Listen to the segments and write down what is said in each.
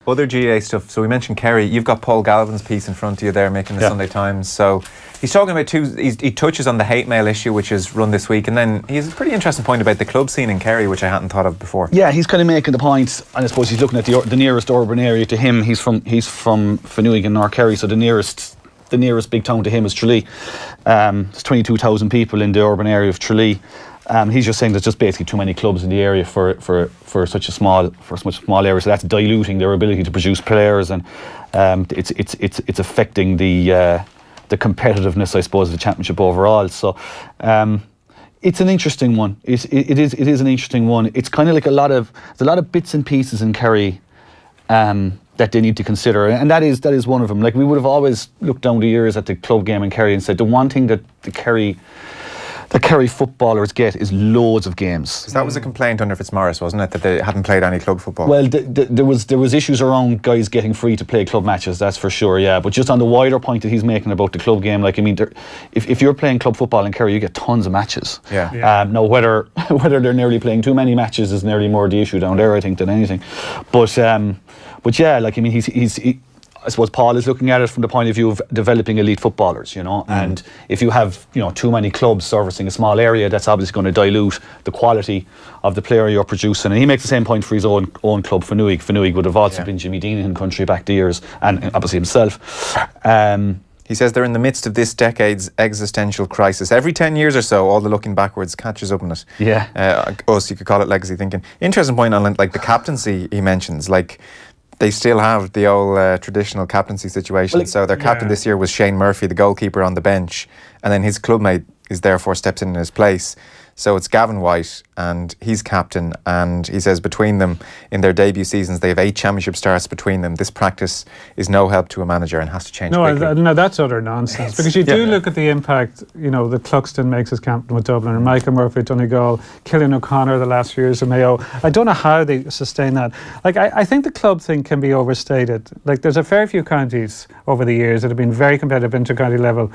Other GA stuff. So we mentioned Kerry. You've got Paul Galvin's piece in front of you there, making the Sunday Times. So he's talking about he touches on the hate mail issue, which is run this week, and then he has a pretty interesting point about the club scene in Kerry, which I hadn't thought of before. Yeah, he's kind of making the point, and I suppose he's looking at the nearest urban area to him. He's from Fenugin, North Kerry, so the nearest big town to him is Tralee. There's 22,000 people in the urban area of Tralee. He's just saying there's just basically too many clubs in the area for such a small area, so that's diluting their ability to produce players, and it's affecting the competitiveness, I suppose, of the championship overall. So it's an interesting one. It is an interesting one. It's kind of like there's a lot of bits and pieces in Kerry that they need to consider, and that is one of them. Like, we would have always looked down the years at the club game in Kerry and said the one thing that the Kerry footballers get is loads of games. Because that was a complaint under Fitzmaurice, wasn't it, that they hadn't played any club football? Well, there was issues around guys getting free to play club matches, that's for sure, yeah. But just on the wider point that he's making about the club game, like, I mean, if you're playing club football in Kerry, you get tons of matches. Yeah. Now, whether they're nearly playing too many matches is nearly more the issue down there, I think, than anything. But yeah, like, I mean, I suppose Paul is looking at it from the point of view of developing elite footballers, and if you have, too many clubs servicing a small area, that's obviously going to dilute the quality of the player you're producing. And he makes the same point for his own club, Fenugin. Fenugin would have also been Jimmy Dean in country back the years, and obviously himself. He says they're in the midst of this decade's existential crisis. Every 10 years or so, all the looking backwards catches up in it. Yeah. Us, you could call it legacy thinking. Interesting point on, like, the captaincy he mentions, like, they still have the old traditional captaincy situation. Well, so their captain this year was Shane Murphy, the goalkeeper, on the bench, and then his clubmate is therefore steps in his place. So it's Gavin White, and he's captain, and he says between them, in their debut seasons, they have 8 championship starts between them. This practice is no help to a manager and has to change quickly. No, that's utter nonsense, because you do look at the impact, that Cluxton makes as captain with Dublin, and Michael Murphy at Donegal, Killian O'Connor the last few years of Mayo. I don't know how they sustain that. Like, I think the club thing can be overstated. Like, there's a fair few counties over the years that have been very competitive inter-county level.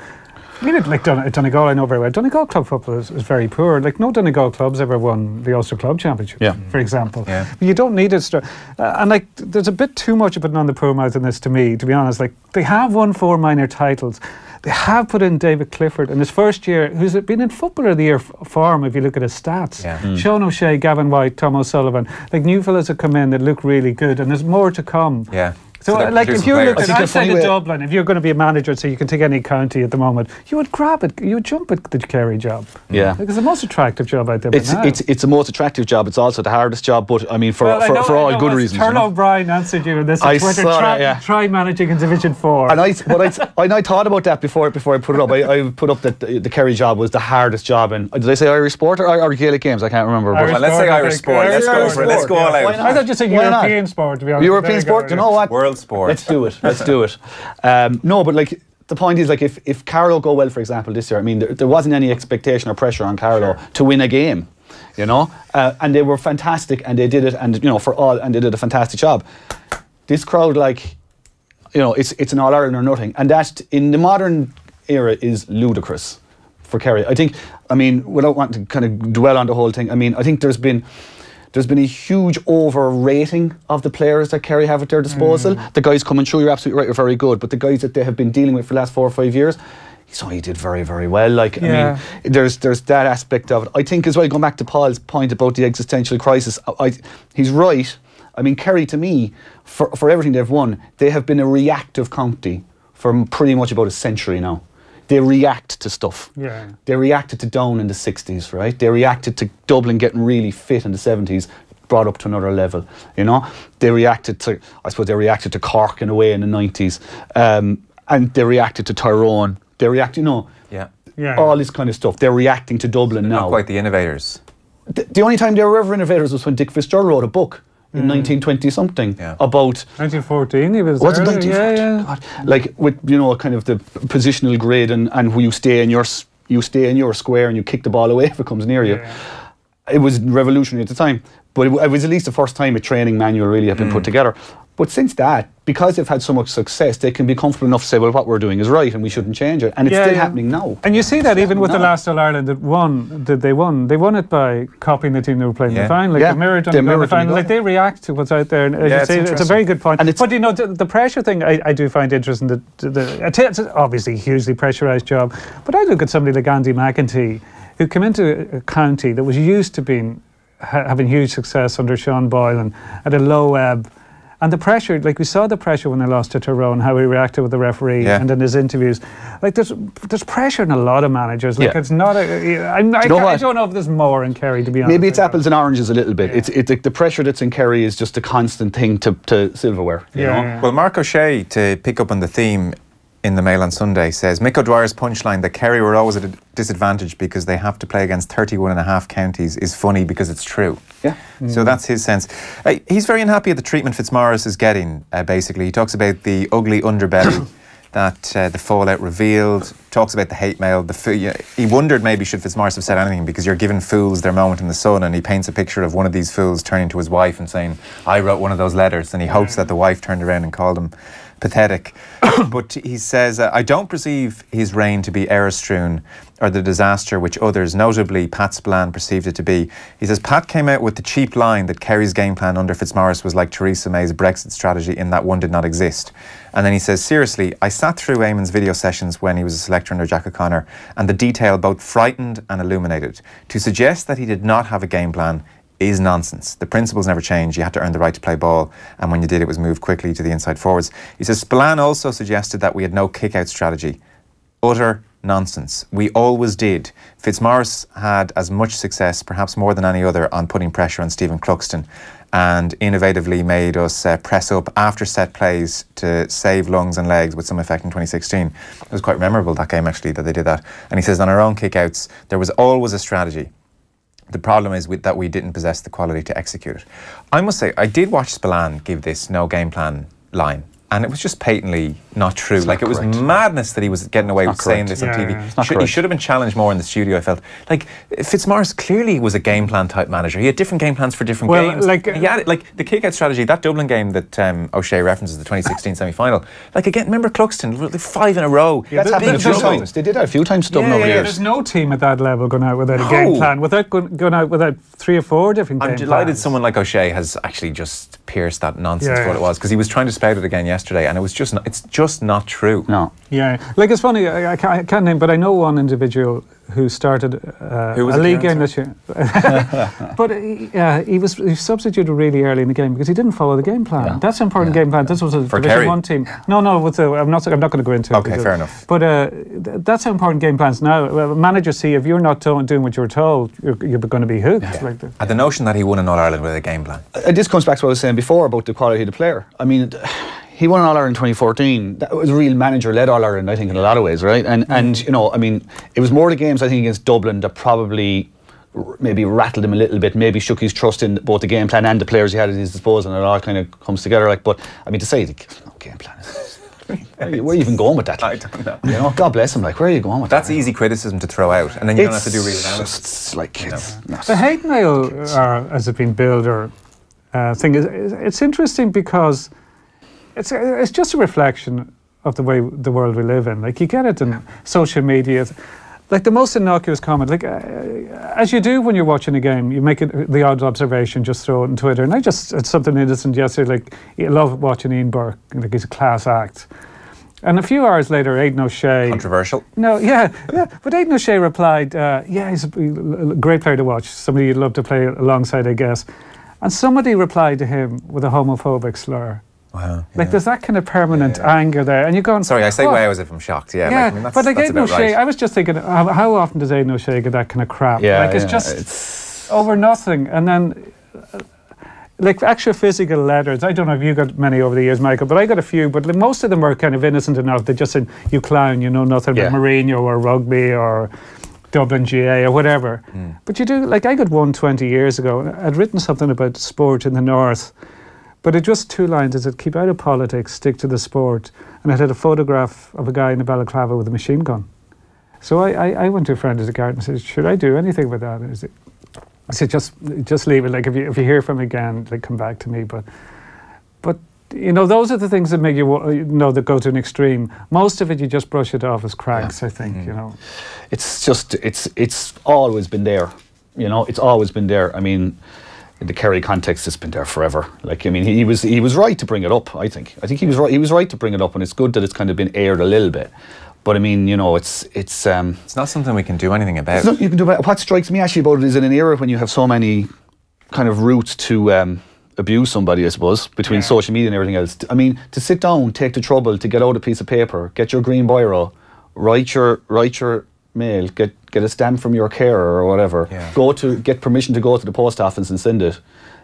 I mean, like Donegal, I know very well. Donegal club football is very poor. Like, no Donegal clubs ever won the Ulster Club Championship, for example. Yeah. But you don't need it. And, like, there's a bit too much of it on the poor mouth in this, to me, to be honest. Like, they have won 4 minor titles. They have put in David Clifford in his first year, who's been in Footballer of the Year form if you look at his stats. Yeah. Sean O'Shea, Gavin White, Tom O'Sullivan. Like, new fellas have come in that look really good, and there's more to come. Yeah. So, like, if you're looking outside of Dublin, if you're going to be a manager, so you can take any county at the moment, you would grab it, you would jump at the Kerry job. Yeah. Like, it's the most attractive job out there. It's the most attractive job. It's also the hardest job, but I mean, for all good reasons. Turlough O'Brien answered you in this on Twitter. Try managing in Division 4. And I thought about that before I put it up. I put up that the Kerry job was the hardest job in. Did I say Irish sport or Gaelic games? I can't remember. Let's say Irish sport. Let's go for it. Let's go all out. I thought you said European sport, to be honest. European sport. You know what? World sport. Let's do it. No, but, like, the point is, like, if Carlow go well, for example, this year, I mean, there wasn't any expectation or pressure on Carlow to win a game, and they were fantastic, and they did it, and and they did a fantastic job. This crowd, like, it's an All Ireland or nothing, and that in the modern era is ludicrous for Kerry. I mean, without wanting to kind of dwell on the whole thing, I mean, I think there's been a huge overrating of the players that Kerry have at their disposal. The guys coming through, you're absolutely right, are very good, but the guys that they have been dealing with for the last 4 or 5 years, he did very, very well. Like, I mean, there's that aspect of it. I think as well, going back to Paul's point about the existential crisis, he's right. I mean, Kerry, to me, for everything they've won, they have been a reactive county for pretty much about a century now. They react to stuff. Yeah. They reacted to Down in the 60s, right? They reacted to Dublin getting really fit in the 70s, brought up to another level, They reacted to Cork in a way in the 90s. And they reacted to Tyrone. They reacted, all this kind of stuff. They're reacting to Dublin now. Not quite the innovators. The only time they were ever innovators was when Dick Fitzgerald wrote a book in 1920-something about... 1914 he was there. Was it 1914? God. Like, with, kind of the positional grid and who you stay in your square and you kick the ball away if it comes near you. It was revolutionary at the time, but it was at least the first time a training manual really had been put together. But since that, because they've had so much success, they can be comfortable enough to say, well, what we're doing is right and we shouldn't change it. And it's still happening now. And you see that even with the last All-Ireland that they won. They won it by copying the team they were playing in the final. Like, they mirrored on the final. Like, they react to what's out there. And as you say, it's a very good point. And but, you know, the pressure thing, I do find interesting. It's obviously a hugely pressurised job. But I look at somebody like Andy McEntee, who came into a county that was used to having huge success under Sean Boylan at a low ebb. And the pressure, like we saw the pressure when they lost to Tyrone, how he reacted with the referee and in his interviews. Like there's pressure in a lot of managers. Like it's not I don't know if there's more in Kerry, to be honest. Maybe it's apples and oranges a little bit. It's like the pressure that's in Kerry is just a constant thing to silverware. You know? Well, Mark O'Shea, to pick up on the theme in the Mail on Sunday, says Mick O'Dwyer's punchline that Kerry were always at a disadvantage because they have to play against 31 and a half counties is funny because it's true. Yeah. So that's his sense. He's very unhappy at the treatment Fitzmaurice is getting, basically. He talks about the ugly underbelly that the fallout revealed, talks about the hate mail. He wondered maybe should Fitzmaurice have said anything because you're giving fools their moment in the sun, and he paints a picture of one of these fools turning to his wife and saying, I wrote one of those letters, and he hopes that the wife turned around and called him pathetic. But he says, I don't perceive his reign to be error-strewn or the disaster which others, notably Pat Spillane, perceived it to be. He says, Pat came out with the cheap line that Kerry's game plan under Fitzmaurice was like Theresa May's Brexit strategy in that one did not exist. And then he says, seriously, I sat through Eamonn's video sessions when he was a selector under Jack O'Connor, and the detail both frightened and illuminated. To suggest that he did not have a game plan is nonsense. The principles never change. You had to earn the right to play ball, and when you did, it was move quickly to the inside forwards. He says, Spillane also suggested that we had no kick-out strategy. Utter nonsense. We always did. Fitzmaurice had as much success, perhaps more than any other, on putting pressure on Stephen Cluxton, and innovatively made us press up after set plays to save lungs and legs with some effect in 2016. It was quite memorable, that game, actually, that they did that. And he says, on our own kick-outs, there was always a strategy. The problem is that we didn't possess the quality to execute it. I must say, I did watch Spillane give this no game plan line, and it was just patently not true. Like, it was madness that he was getting away with saying this on TV. He should have been challenged more in the studio, I felt. Like, Fitzmaurice clearly was a game plan type manager. He had different game plans for different games. Like the kick-out strategy, that Dublin game that O'Shea references, the 2016 semi-final. Like, again, remember Cluxton, 5 in a row. Yeah, that's happened a few times. They did that a few times to Dublin over the years. There's no team at that level going out without a game plan, without going out without 3 or 4 different game plans. I'm delighted someone like O'Shea has actually just pierced that nonsense for what it was, because he was trying to spout it again yesterday, and it's just not true. No. Yeah, like, it's funny, I can't name, but I know one individual who started a league game this year. But he substituted really early in the game because he didn't follow the game plan. Yeah. That's an important game plan. This was a Division 1 team. No, I'm not going to go into it. Okay, fair enough. But that's how important game plans now. Managers see if you're not doing what you're told, you're going to be hooked. Yeah. Like and the notion that he won an All-Ireland with a game plan. This comes back to what I was saying before about the quality of the player. I mean, he won an All-Ireland in 2014. That was a real manager-led All-Ireland, I think, in a lot of ways, right? And you know, I mean, it was more the games, I think, against Dublin that probably maybe rattled him a little bit, maybe shook his trust in both the game plan and the players he had at his disposal, and it all kind of comes together. Like, but I mean, to say, no game plan. Where are you even going with that? Like, I don't know. You know, God bless him. Like, where are you going with that? That's easy criticism to throw out, and then you don't have to do real analysis. The hate mail, as it's been billed, thing is, it's interesting because it's just a reflection of the way the world we live in. Like, you get it in social media. Like, the most innocuous comment, like, as you do when you're watching a game, you make the odd observation, just throw it on Twitter. And it's something innocent yesterday, like, I love watching Ian Burke, like, he's a class act. And a few hours later, Aidan O'Shea... Controversial? No, yeah. But Aidan O'Shea replied, he's a great player to watch, somebody you'd love to play alongside, I guess. And somebody replied to him with a homophobic slur. Wow. Like, there's that kind of permanent anger there. And you're going... Sorry, I say wow as if I'm shocked. Yeah, like, I mean, but like Aidan O'Shea, I was just thinking, how often does Aidan O'Shea get that kind of crap? Yeah, like, it's over nothing. And then, like, actual physical letters, I don't know if you got many over the years, Michael, but I got a few, but most of them were kind of innocent enough. They just said, you clown, you know nothing about Mourinho or rugby or Dublin GA or whatever. But you do, like, I got one 20 years ago. I'd written something about sport in the north, but it just 2 lines. It said, keep out of politics, stick to the sport. And it had a photograph of a guy in a balaclava with a machine gun. So I went to a friend at the garden and said, should I do anything with that? So just leave it. Like if you hear from him again, like come back to me. But you know, those are the things that make you know, that go to an extreme. Most of it you just brush it off as cracks. I think you know. It's just it's always been there. You know, it's always been there. I mean, in the Kerry context, it's been there forever. Like, I mean, he was right to bring it up. I think he was right. He was right to bring it up, and it's good that it's kind of been aired a little bit. But I mean, you know, it's not something we can do anything about. It's nothing you can do about it. What strikes me actually about it is in an era when you have so many kind of routes to abuse somebody, I suppose, between social media and everything else. I mean, to sit down, take the trouble to get out a piece of paper, get your green biro, write your mail, get a stamp from your carer or whatever, get permission to go to the post office and send it.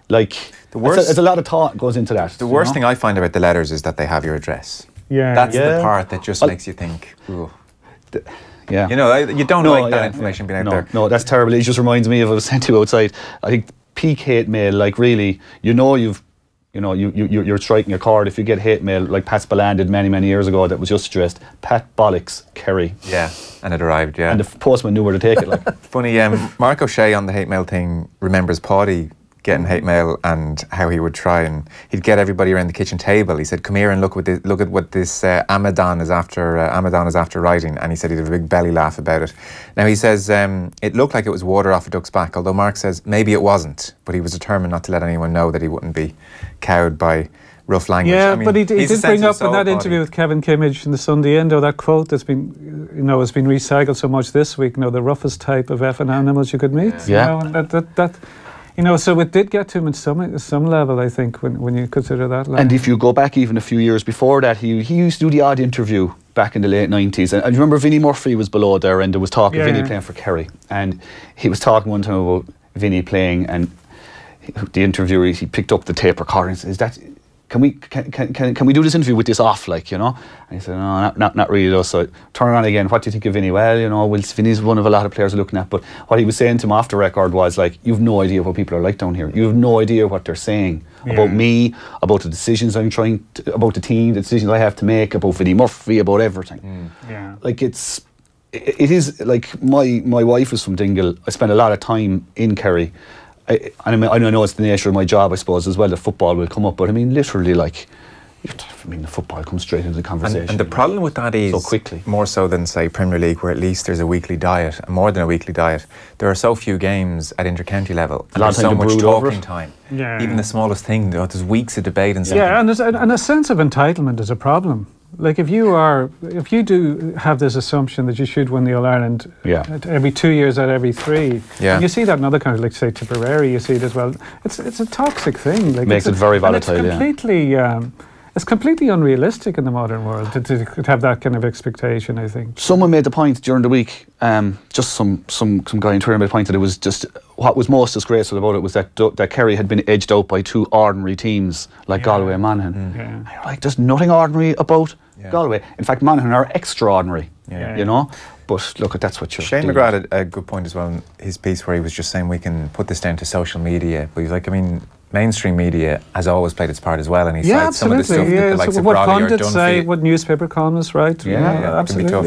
Like, there's a lot of thought goes into that. The worst thing I find about the letters is that they have your address. Yeah, that's the part that just makes you think, ooh. Yeah, you know, you don't like that information being out there. No, that's terrible. It just reminds me of, I was sent to outside, I think, peak hate mail. Like, really, you're striking a chord if you get hate mail like Pat Spillane did many years ago that was just addressed Pat Bollocks Kerry. Yeah, and it arrived. Yeah, and the postman knew where to take it. Like, funny. Mark O'Shea on the hate mail thing remembers Paddy getting hate mail and how he would try and he'd get everybody around the kitchen table. He said, "Come here and look at what this Amadon is after writing." And he said he'd have a big belly laugh about it. Now he says it looked like it was water off a duck's back, although Mark says maybe it wasn't, but he was determined not to let anyone know that he wouldn't be cowed by rough language. Yeah, I mean, but he did bring up in that Paddy interview with Kevin Kimmage in the Sunday Indo, that quote that's been, you know, has been recycled so much this week. You know, the roughest type of effing animals you could meet. Yeah. You know, and that. You know, so it did get to him at some level, I think, when you consider that. And if you go back even a few years before that, he used to do the odd interview back in the late 90s. And I remember Vinnie Murphy was below there and there was talk of Vinnie playing for Kerry. And he was talking one time about Vinnie playing, and the interviewer, he picked up the tape recorder and said, "Is that... Can we do this interview with this off, like, you know?" And he said, "No, not really, though." So turn it on again. "What do you think of Vinnie?" "Well, you know, Vinnie's one of a lot of players we're looking at." But what he was saying to him off the record was like, "You've no idea what people are like down here. You have no idea what they're saying about me, about the decisions I'm about the team, the decisions I have to make, about Vinnie Murphy, about everything." Like, it is like my wife is from Dingle. I spent a lot of time in Kerry. I know it's the nature of my job, I suppose, as well, that football will come up, but I mean, literally, like, the football comes straight into the conversation. And the problem with that is, so quickly, more so than, say, Premier League, where at least there's a weekly diet, and more than a weekly diet, there are so few games at inter-county level, and there's so much talking time. Yeah. Even the smallest thing, there's weeks of debate and stuff. Yeah, and a sense of entitlement is a problem. Like, if you do have this assumption that you should win the All-Ireland every 2 years out of every 3, and you see that in other countries, like, say, Tipperary, you see it as well. It's a toxic thing. Like, makes it very volatile. It's completely unrealistic in the modern world to have that kind of expectation, I think. Someone made the point during the week, just some guy in Twitter made the point that it was just, what was most disgraceful about it was that Kerry had been edged out by 2 ordinary teams like Galway and Monaghan. And you're like, there's nothing ordinary about Galway. In fact, Monaghan are extraordinary, you know? But look, that's what you're Shane McGrath had a good point as well in his piece where he was just saying we can put this down to social media. But he's like, I mean, mainstream media has always played its part as well, and he cites some of the stuff that the likes of what Brawley or pundits say, Dunphy. what newspaper columnists write. Yeah, it can be tough.